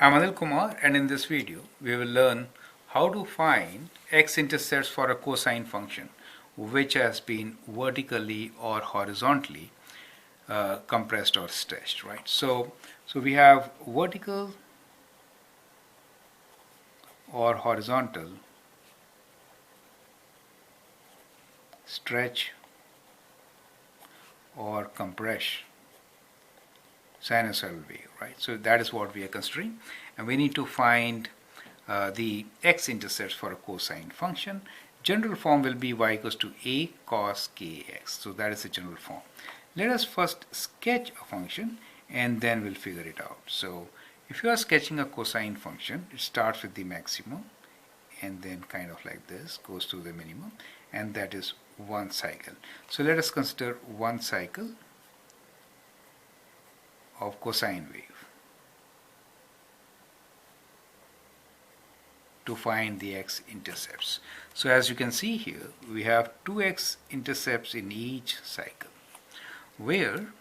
I'm Anil Kumar, and in this video we will learn how to find x-intercepts for a cosine function which has been vertically or horizontally compressed or stretched, right? So we have vertical or horizontal stretch or compress sinusoidal wave, right? So that is what we are considering, and we need to find the x-intercepts for a cosine function. General form will be y equals to a cos kx. So that is the general form. Let us first sketch a function and then we'll figure it out. So if you are sketching a cosine function, it starts with the maximum and then kind of like this goes to the minimum, and that is one cycle. So let us consider one cycle of cosine wave to find the x-intercepts. So as you can see here, we have two x-intercepts in each cycle, where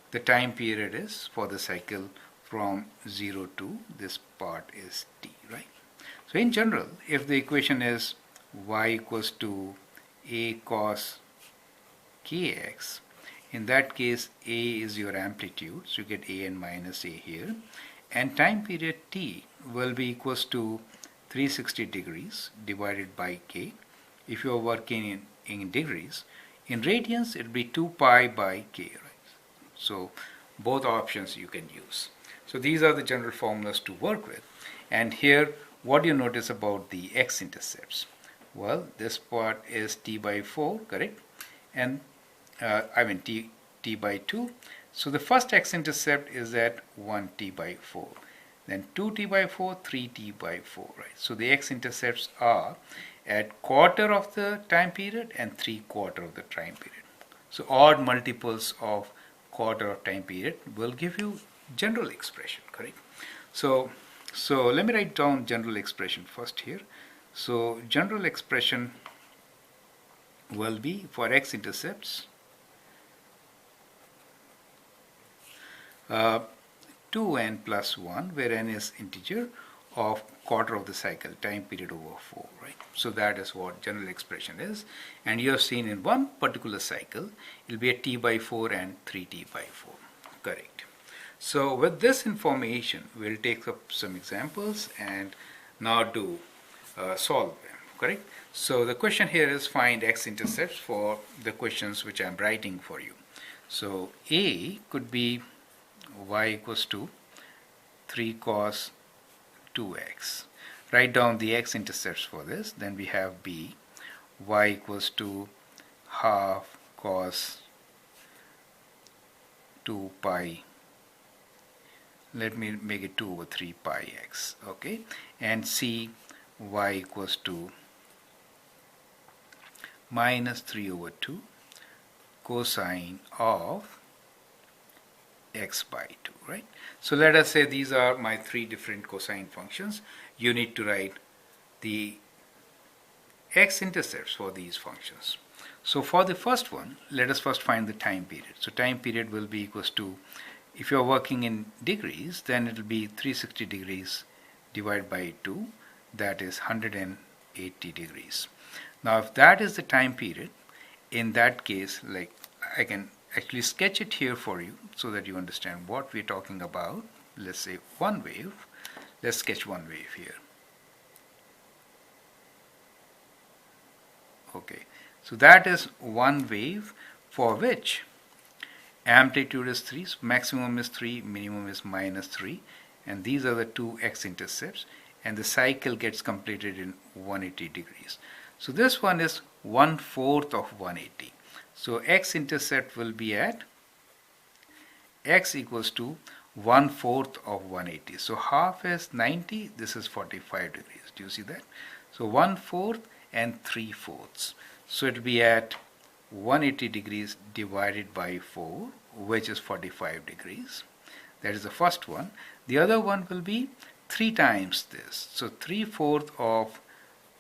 the time period is for the cycle from 0 to this part is t, right? So in general, if the equation is y equals to a cos kx, in that case a is your amplitude, so you get a and minus a here, and time period t will be equals to 360 degrees divided by k. If you are working in degrees, in radians it will be 2 pi by k, right? So both options you can use. So these are the general formulas to work with. And here, what do you notice about the x-intercepts? Well, this part is t by 4, correct? And t by 2. So the first x-intercept is at 1t by 4. Then 2t by 4, 3t by 4, right? So the x-intercepts are at quarter of the time period and 3/4 of the time period. So odd multiples of quarter of time period will give you general expression, correct? So let me write down general expression first here. So general expression will be for x-intercepts 2n plus 1, where n is integer, of quarter of the cycle, time period over 4, right? So that is what general expression is. And you have seen in one particular cycle, it will be a t by 4 and 3t by 4, correct? So with this information, we'll take up some examples and now do solve them, correct? So the question here is find x-intercepts for the questions which I'm writing for you. So A could be y equals to 3 cos 2x. Write down the x-intercepts for this. Then we have B, y equals to half cos 2 pi. Let me make it 2 over 3 pi x, okay? And C, y equals to minus 3 over 2 cosine of x by 2, right? So let us say these are my three different cosine functions. You need to write the x-intercepts for these functions. So for the first one, let us first find the time period. So time period will be equals to, if you are working in degrees, then it will be 360 degrees divided by 2, that is 180 degrees. Now if that is the time period, in that case, like, I can actually sketch it here for you so that you understand what we're talking about. Let's say one wave. Let's sketch one wave here. Okay, so that is one wave for which amplitude is 3, so maximum is 3, minimum is minus 3, and these are the two x-intercepts, and the cycle gets completed in 180 degrees. So this one is 1/4 of 180. So x-intercept will be at x equals to 1/4 of 180. So half is 90, this is 45 degrees. Do you see that? So 1/4 and 3/4. So it will be at 180 degrees divided by 4, which is 45 degrees. That is the first one. The other one will be 3 times this. So 3/4 of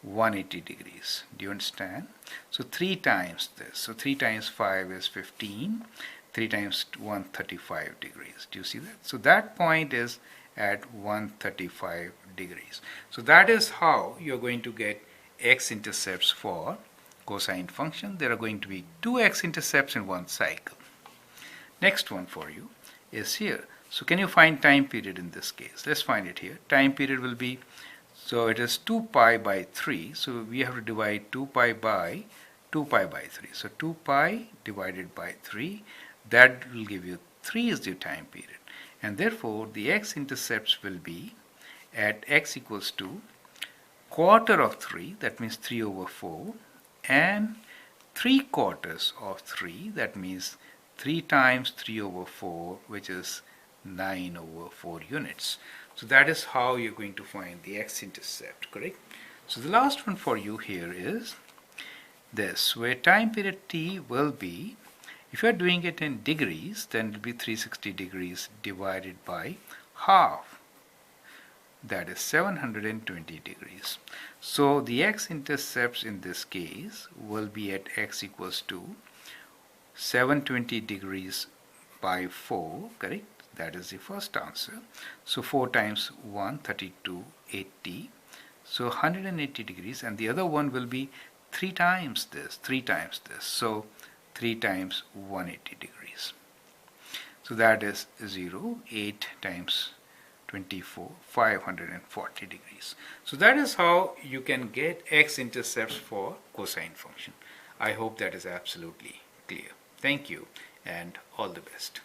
180 degrees. Do you understand? So 3 times this. So 3 times 5 is 15. 3 times 1, 35 degrees. Do you see that? So that point is at 135 degrees. So that is how you're going to get x-intercepts for cosine function. There are going to be two x-intercepts in one cycle. Next one for you is here. So can you find time period in this case? Let's find it here. Time period will be, so it is 2 pi by 3. So we have to divide 2 pi by 2 pi by 3. So 2 pi divided by 3, that will give you 3 is the time period. And therefore the x-intercepts will be at x equals to quarter of 3, that means 3 over 4, and 3/4 of 3, that means 3 times 3 over 4, which is 9 over 4 units. So that is how you're going to find the x-intercept, correct? So the last one for you here is this, where time period t will be, if you're doing it in degrees, then it will be 360 degrees divided by half. That is 720 degrees. So the x-intercepts in this case will be at x equals to 720 degrees by 4, correct? That is the first answer. So 4 times 1, 32, 80. So 180 degrees, and the other one will be 3 times this, 3 times this. So 3 times 180 degrees. So that is 0, 8 times 24, 540 degrees. So that is how you can get x-intercepts for cosine function. I hope that is absolutely clear. Thank you and all the best.